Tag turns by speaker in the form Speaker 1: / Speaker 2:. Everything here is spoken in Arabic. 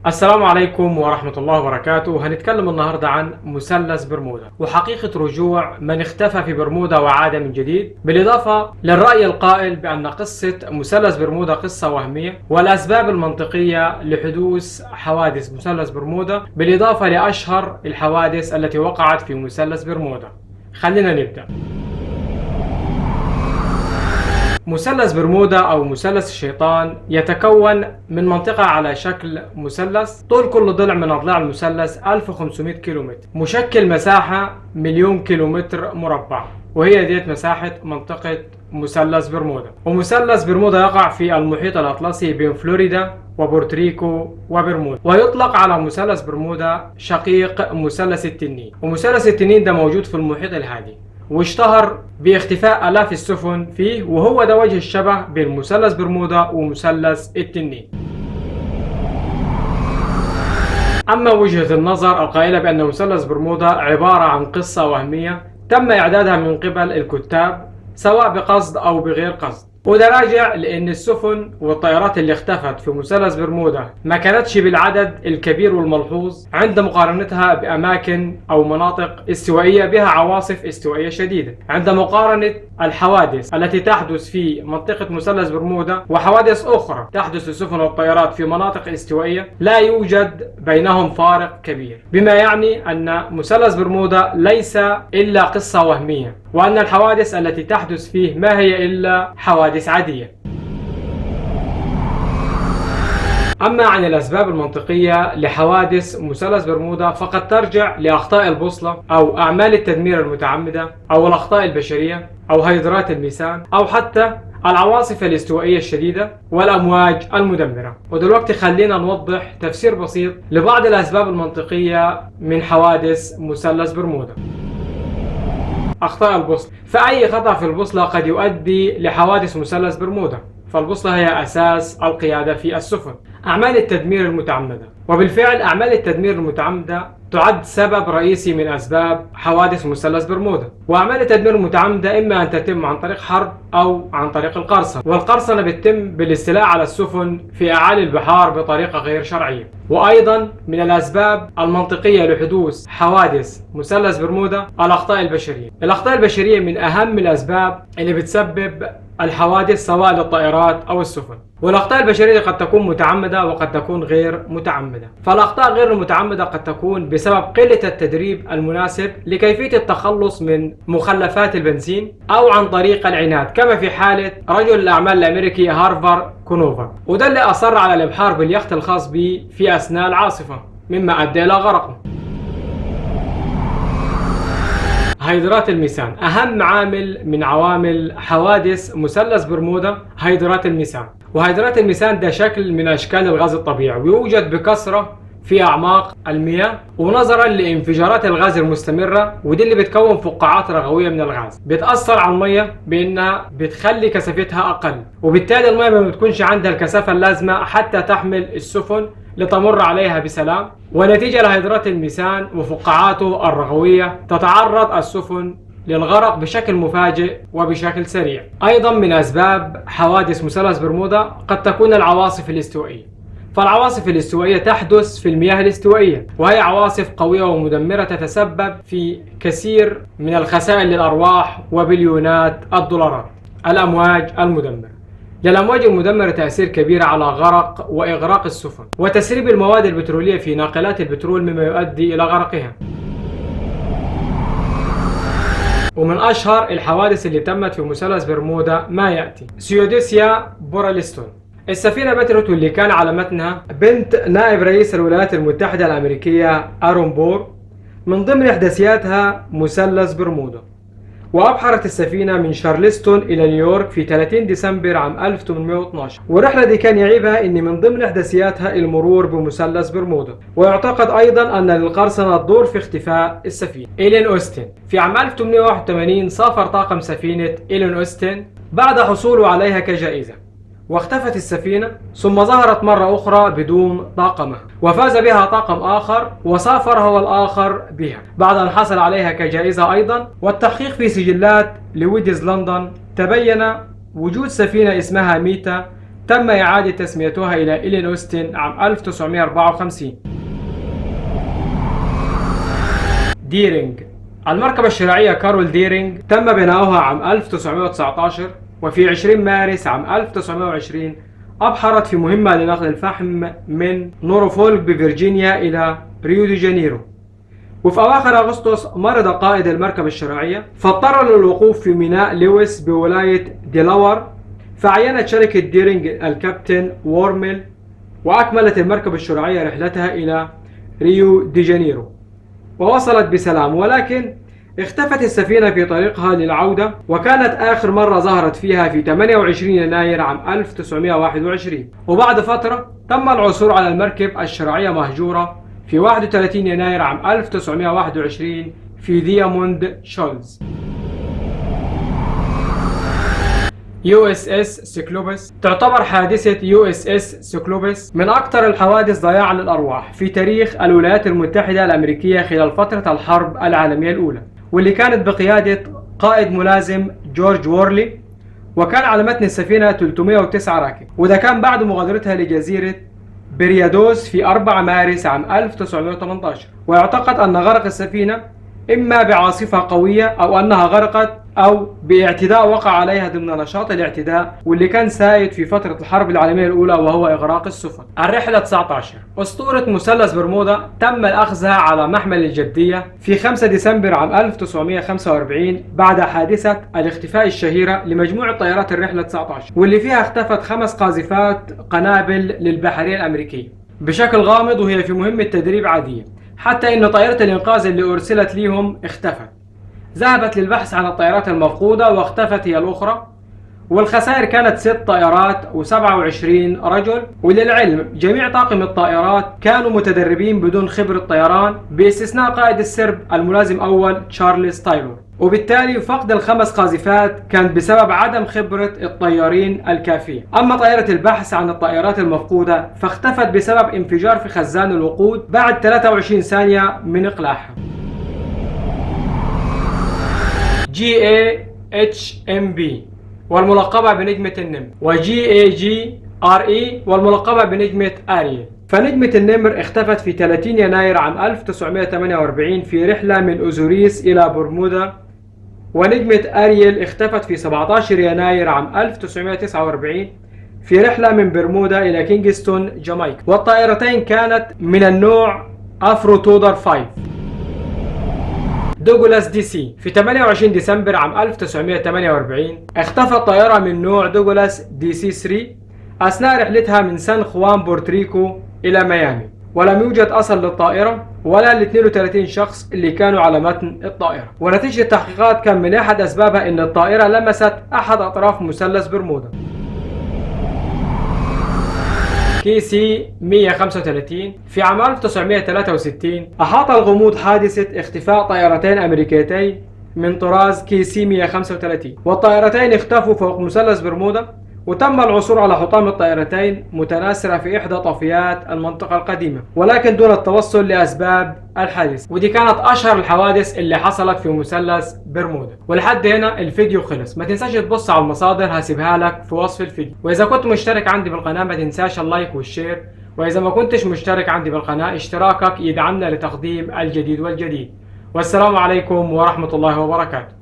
Speaker 1: السلام عليكم ورحمة الله وبركاته. هنتكلم النهاردة عن مثلث برمودا وحقيقة رجوع من اختفى في برمودا وعاد من جديد، بالإضافة للرأي القائل بأن قصة مثلث برمودا قصة وهمية، والأسباب المنطقية لحدوث حوادث مثلث برمودا، بالإضافة لأشهر الحوادث التي وقعت في مثلث برمودا. خلينا نبدأ. مثلث برمودا أو مثلث الشيطان يتكون من منطقة على شكل مثلث، طول كل ضلع من أضلاع المثلث 1500 كيلومتر، مشكل مساحة 1,000,000 كيلومتر مربع، وهي ديت مساحة منطقة مثلث برمودا. ومثلث برمودا يقع في المحيط الأطلسي بين فلوريدا وبورتريكو وبرمودا، ويطلق على مثلث برمودا شقيق مثلث التنين. ومثلث التنين ده موجود في المحيط الهادي، واشتهر باختفاء آلاف السفن فيه، وهو ده وجه الشبه بين مثلث برمودا ومثلث التنين. أما وجهة النظر القائلة بأن مثلث برمودا عبارة عن قصة وهمية تم إعدادها من قبل الكتاب سواء بقصد أو بغير قصد، وده راجع لأن السفن والطائرات اللي اختفت في مثلث برمودا ما كانتش بالعدد الكبير والملحوظ عند مقارنتها بأماكن أو مناطق استوائية بها عواصف استوائية شديدة. عند مقارنة الحوادث التي تحدث في منطقة مثلث برمودا وحوادث أخرى تحدث للسفن والطائرات في مناطق استوائية، لا يوجد بينهم فارق كبير، بما يعني أن مثلث برمودا ليس إلا قصة وهمية، وأن الحوادث التي تحدث فيه ما هي إلا حوادث عادية. أما عن الأسباب المنطقية لحوادث مثلث برمودا فقد ترجع لأخطاء البوصلة أو أعمال التدمير المتعمدة أو الأخطاء البشرية أو هيدرات الميثان أو حتى العواصف الاستوائية الشديدة والأمواج المدمرة. ودلوقتي خلينا نوضح تفسير بسيط لبعض الأسباب المنطقية من حوادث مثلث برمودا. أخطاء البوصلة، فأي خطأ في البوصلة قد يؤدي لحوادث مثلث برمودا، فالبوصلة هي أساس القيادة في السفن. أعمال التدمير المتعمدة، وبالفعل أعمال التدمير المتعمدة تعد سبب رئيسي من أسباب حوادث مثلث برمودا. وأعمال التدمير المتعمدة إما أن تتم عن طريق حرب أو عن طريق القرصنة، والقرصنة بتتم بالاستيلاء على السفن في أعالي البحار بطريقة غير شرعية. وأيضا من الأسباب المنطقية لحدوث حوادث مثلث برمودا الأخطاء البشرية. الأخطاء البشرية من أهم الأسباب اللي بتسبب الحوادث سواء للطائرات أو السفن. والأخطاء البشرية قد تكون متعمدة وقد تكون غير متعمدة. فالأخطاء غير المتعمدة قد تكون بسبب قلة التدريب المناسب لكيفية التخلص من مخلفات البنزين أو عن طريق العناد، كما في حالة رجل الأعمال الأمريكي هارفر كونوفر، وده اللي أصر على الإبحار باليخت الخاص به في أثناء العاصفة، مما أدى إلى غرقه. هيدرات الميثان، أهم عامل من عوامل حوادث مثلث برمودا هيدرات الميثان. وهيدرات الميثان ده شكل من أشكال الغاز الطبيعي، ويوجد بكثرة في أعماق المياه، ونظرا لانفجارات الغاز المستمرة ودي اللي بتكون فقاعات رغوية من الغاز بتأثر على المياه بأنها بتخلي كثافتها أقل، وبالتالي المياه ما بتكونش عندها الكثافة اللازمة حتى تحمل السفن لتمر عليها بسلام. ونتيجة لهيدرات الميثان وفقاعاته الرغوية تتعرض السفن للغرق بشكل مفاجئ وبشكل سريع. أيضا من أسباب حوادث مثلث برمودا قد تكون العواصف الاستوائية. فالعواصف الاستوائية تحدث في المياه الاستوائية، وهي عواصف قوية ومدمرة تتسبب في كثير من الخسائر للأرواح وبليونات الدولارات. الأمواج المدمرة، للأمواج المدمرة تأثير كبير على غرق وإغراق السفن وتسريب المواد البترولية في ناقلات البترول، مما يؤدي إلى غرقها. ومن أشهر الحوادث اللي تمت في مثلث برمودا ما يأتي: سيوديسيا بوراليستون، السفينة بتروت واللي كان على متنها بنت نائب رئيس الولايات المتحدة الأمريكية آرون بور، من ضمن إحداثياتها مثلث برمودا. وأبحرت السفينة من شارلستون إلى نيويورك في 30 ديسمبر عام 1812، والرحلة دي كان يعيبها أن من ضمن إحداثياتها المرور بمثلث برمودا. ويعتقد أيضا أن للقرصنة دور في اختفاء السفينة. إيلين أوستن، في عام 1881 سافر طاقم سفينة إيلين أوستن بعد حصوله عليها كجائزة، واختفت السفينة ثم ظهرت مرة أخرى بدون طاقمها، وفاز بها طاقم آخر وسافر هو الآخر بها بعد أن حصل عليها كجائزة أيضا. والتحقيق في سجلات لويدز لندن تبين وجود سفينة اسمها ميتا تم إعادة تسميتها إلى إلين أوستن عام 1954. ديرينج. المركبة الشراعية كارول ديرينج تم بناؤها عام 1919، وفي 20 مارس عام 1920 أبحرت في مهمة لنقل الفحم من نوروفولك بفرجينيا إلى ريو دي جانيرو. وفي أواخر أغسطس مرض قائد المركبة الشراعية، فاضطر للوقوف في ميناء لويس بولاية ديلاور، فعينت شركة ديرينج الكابتن وورميل، وأكملت المركبة الشراعية رحلتها إلى ريو دي جانيرو ووصلت بسلام. ولكن اختفت السفينة في طريقها للعودة، وكانت آخر مرة ظهرت فيها في 28 يناير عام 1921. وبعد فترة تم العثور على المركب الشراعية مهجورة في 31 يناير عام 1921 في دياموند شولز. USS سيكلوبس. تعتبر حادثة USS سيكلوبس من أكثر الحوادث ضياعا للأرواح في تاريخ الولايات المتحدة الأمريكية خلال فترة الحرب العالمية الأولى، واللي كانت بقيادة قائد ملازم جورج وورلي، وكان على متن السفينة 309 راكب، وده كان بعد مغادرتها لجزيرة بريادوس في 4 مارس عام 1918. ويعتقد أن غرق السفينة إما بعاصفة قوية أو أنها غرقت أو باعتداء وقع عليها ضمن نشاط الاعتداء واللي كان سائد في فترة الحرب العالمية الأولى، وهو إغراق السفن. الرحلة 19. أسطورة مثلث برمودا تم أخذها على محمل الجدية في 5 ديسمبر عام 1945 بعد حادثة الاختفاء الشهيرة لمجموعة طيارات الرحلة 19، واللي فيها اختفت 5 قاذفات قنابل للبحرية الأمريكية بشكل غامض وهي في مهمة تدريب عادية، حتى إن طائرة الإنقاذ اللي أرسلت ليهم اختفت. ذهبت للبحث عن الطائرات المفقودة واختفت هي الأخرى، والخسائر كانت 6 طائرات و27 رجل. وللعلم جميع طاقم الطائرات كانوا متدربين بدون خبرة طيران باستثناء قائد السرب الملازم أول تشارلز تايلور، وبالتالي فقد ال5 قاذفات كان بسبب عدم خبرة الطيارين الكافية. أما طائرة البحث عن الطائرات المفقودة فاختفت بسبب انفجار في خزان الوقود بعد 23 ثانية من إقلاعها. GAHMB والملقبة بنجمة النمر، وGAGRE والملقبة بنجمة آريل. فنجمة النمر اختفت في 30 يناير عام 1948 في رحلة من أوزوريس إلى برمودا، ونجمة آريل اختفت في 17 يناير عام 1949 في رحلة من برمودا إلى كينغستون جامايكا، والطائرتين كانت من النوع أفرو تودر 5. دوغلاس دي سي. في 28 ديسمبر عام 1948 اختفت طائرة من نوع دوغلاس دي سي 3 أثناء رحلتها من سان خوان بورتريكو إلى ميامي، ولم يوجد أثر للطائرة ولا ل 32 شخص اللي كانوا على متن الطائرة. ونتيجة التحقيقات كان من أحد أسبابها أن الطائرة لمست أحد أطراف مثلث برمودا. KC 135. في عام 1963 أحاط الغموض حادثة اختفاء طائرتين أمريكيتين من طراز KC 135، والطائرتين اختفوا فوق مثلث برمودا، وتم العثور على حطام الطائرتين متناثرة في إحدى طفيات المنطقة القديمة، ولكن دون التوصل لأسباب الحادث. ودي كانت أشهر الحوادث اللي حصلت في مثلث برمودا. ولحد هنا الفيديو خلص. ما تنساش تبص على المصادر هسيبها لك في وصف الفيديو، وإذا كنت مشترك عندي بالقناة ما تنساش اللايك والشير، وإذا ما كنتش مشترك عندي بالقناة اشتراكك يدعمنا لتقديم الجديد والجديد. والسلام عليكم ورحمة الله وبركاته.